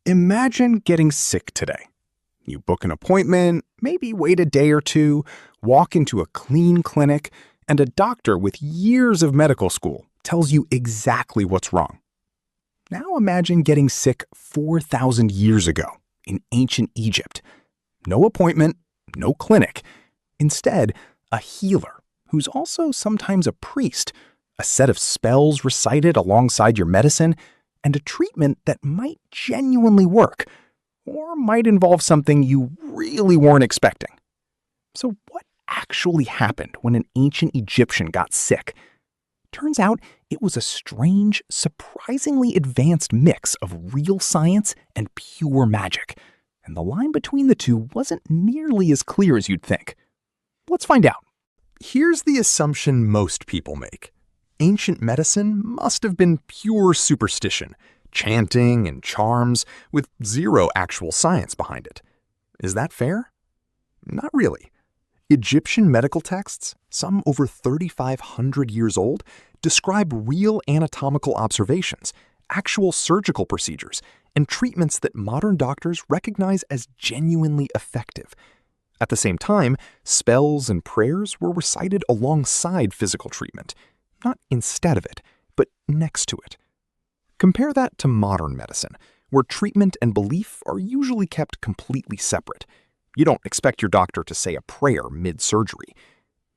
Imagine getting sick today. You book an appointment, maybe wait a day or two, walk into a clean clinic, and a doctor with years of medical school tells you exactly what's wrong. Now imagine getting sick 4,000 years ago in ancient Egypt. No appointment, no clinic. Instead, a healer, who's also sometimes a priest, a set of spells recited alongside your medicine, and a treatment that might genuinely work, or might involve something you really weren't expecting. So what actually happened when an ancient Egyptian got sick? Turns out it was a strange, surprisingly advanced mix of real science and pure magic, and the line between the two wasn't nearly as clear as you'd think. Let's find out. Here's the assumption most people make. Ancient medicine must have been pure superstition, chanting and charms, with zero actual science behind it. Is that fair? Not really. Egyptian medical texts, some over 3,500 years old, describe real anatomical observations, actual surgical procedures, and treatments that modern doctors recognize as genuinely effective. At the same time, spells and prayers were recited alongside physical treatment, not instead of it, but next to it. Compare that to modern medicine, where treatment and belief are usually kept completely separate. You don't expect your doctor to say a prayer mid-surgery.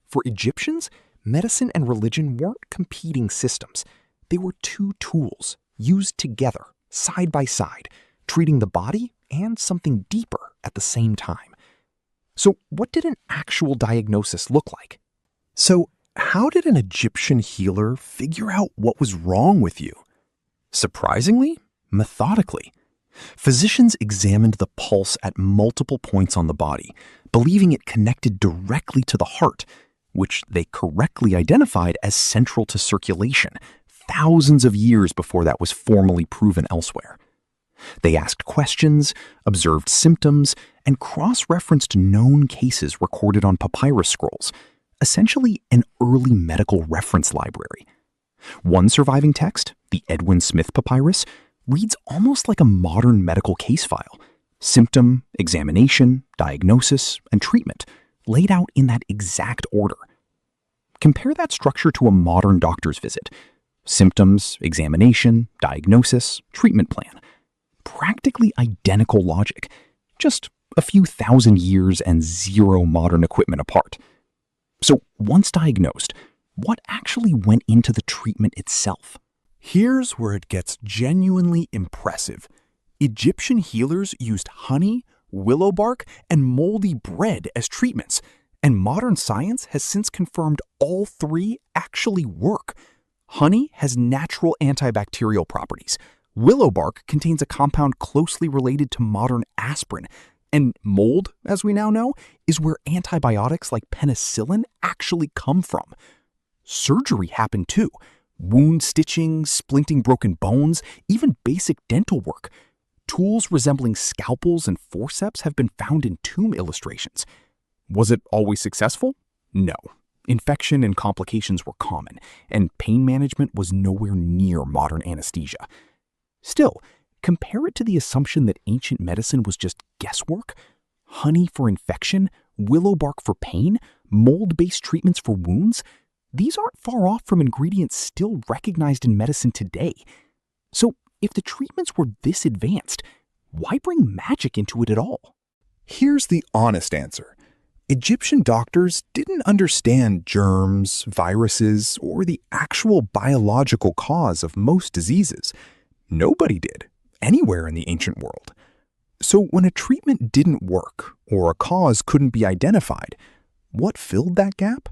For Egyptians, medicine and religion weren't competing systems. They were two tools used together, side by side, treating the body and something deeper at the same time. So what did an actual diagnosis look like? So how did an Egyptian healer figure out what was wrong with you? Surprisingly, methodically. Physicians examined the pulse at multiple points on the body, believing it connected directly to the heart, which they correctly identified as central to circulation, thousands of years before that was formally proven elsewhere. They asked questions, observed symptoms, and cross-referenced known cases recorded on papyrus scrolls, essentially an early medical reference library. One surviving text, the Edwin Smith Papyrus, reads almost like a modern medical case file. Symptom, examination, diagnosis, and treatment laid out in that exact order. Compare that structure to a modern doctor's visit. Symptoms, examination, diagnosis, treatment plan. Practically identical logic, just a few thousand years and zero modern equipment apart. So once diagnosed, what actually went into the treatment itself? Here's where it gets genuinely impressive. Egyptian healers used honey, willow bark, and moldy bread as treatments, and modern science has since confirmed all three actually work. Honey has natural antibacterial properties. Willow bark contains a compound closely related to modern aspirin, and mold, as we now know, is where antibiotics like penicillin actually come from. Surgery happened too. Wound stitching, splinting broken bones, even basic dental work. Tools resembling scalpels and forceps have been found in tomb illustrations. Was it always successful? No. Infection and complications were common, and pain management was nowhere near modern anesthesia. Still, compare it to the assumption that ancient medicine was just guesswork. Honey for infection, willow bark for pain, mold-based treatments for wounds. These aren't far off from ingredients still recognized in medicine today. So if the treatments were this advanced, why bring magic into it at all? Here's the honest answer. Egyptian doctors didn't understand germs, viruses, or the actual biological cause of most diseases. Nobody did, anywhere in the ancient world. So when a treatment didn't work, or a cause couldn't be identified, what filled that gap?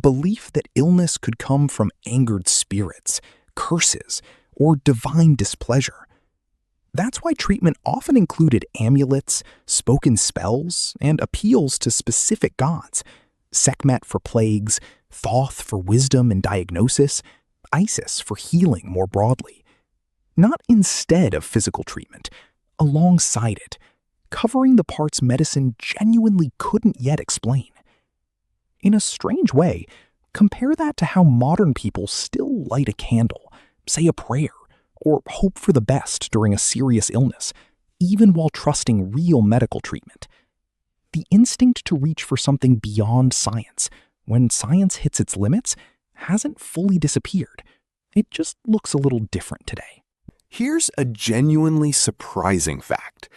Belief that illness could come from angered spirits, curses, or divine displeasure. That's why treatment often included amulets, spoken spells, and appeals to specific gods. Sekhmet for plagues, Thoth for wisdom and diagnosis, Isis for healing more broadly. Not instead of physical treatment, alongside it, covering the parts medicine genuinely couldn't yet explain. In a strange way, compare that to how modern people still light a candle, say a prayer, or hope for the best during a serious illness. even while trusting real medical treatment. The instinct to reach for something beyond science, when science hits its limits, hasn't fully disappeared. It just looks a little different today. Here's a genuinely surprising fact.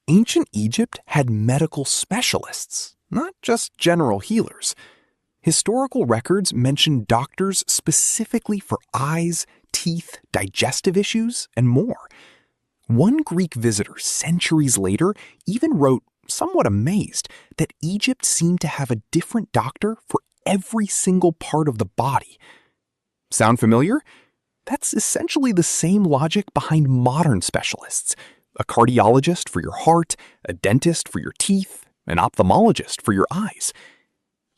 Ancient Egypt had medical specialists, not just general healers. Historical records mention doctors specifically for eyes, teeth, digestive issues, and more. One Greek visitor centuries later even wrote, somewhat amazed, that Egypt seemed to have a different doctor for every single part of the body. Sound familiar? That's essentially the same logic behind modern specialists. A cardiologist for your heart, a dentist for your teeth, an ophthalmologist for your eyes.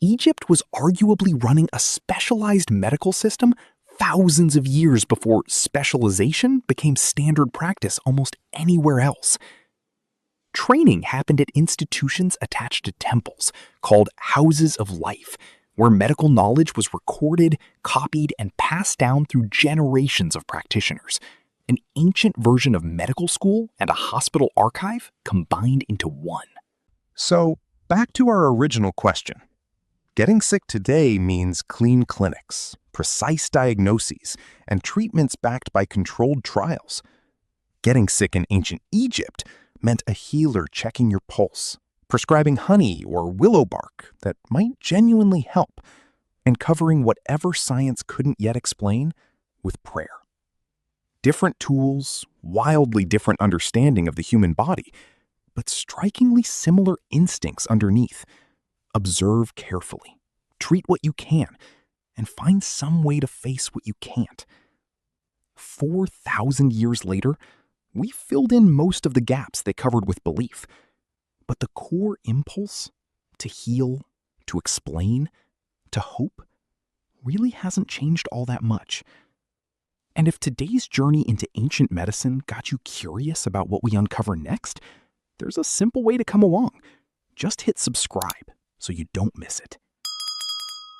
Egypt was arguably running a specialized medical system thousands of years before specialization became standard practice almost anywhere else. Training happened at institutions attached to temples, called houses of life, where medical knowledge was recorded, copied, and passed down through generations of practitioners. An ancient version of medical school and a hospital archive combined into one. So, back to our original question. Getting sick today means clean clinics, precise diagnoses, and treatments backed by controlled trials. Getting sick in ancient Egypt meant a healer checking your pulse, prescribing honey or willow bark that might genuinely help, and covering whatever science couldn't yet explain with prayer. Different tools, wildly different understanding of the human body, but strikingly similar instincts underneath. Observe carefully, treat what you can, and find some way to face what you can't. 4,000 years later, we filled in most of the gaps they covered with belief. But the core impulse to heal, to explain, to hope really hasn't changed all that much. And if today's journey into ancient medicine got you curious about what we uncover next, there's a simple way to come along. Just hit subscribe so you don't miss it.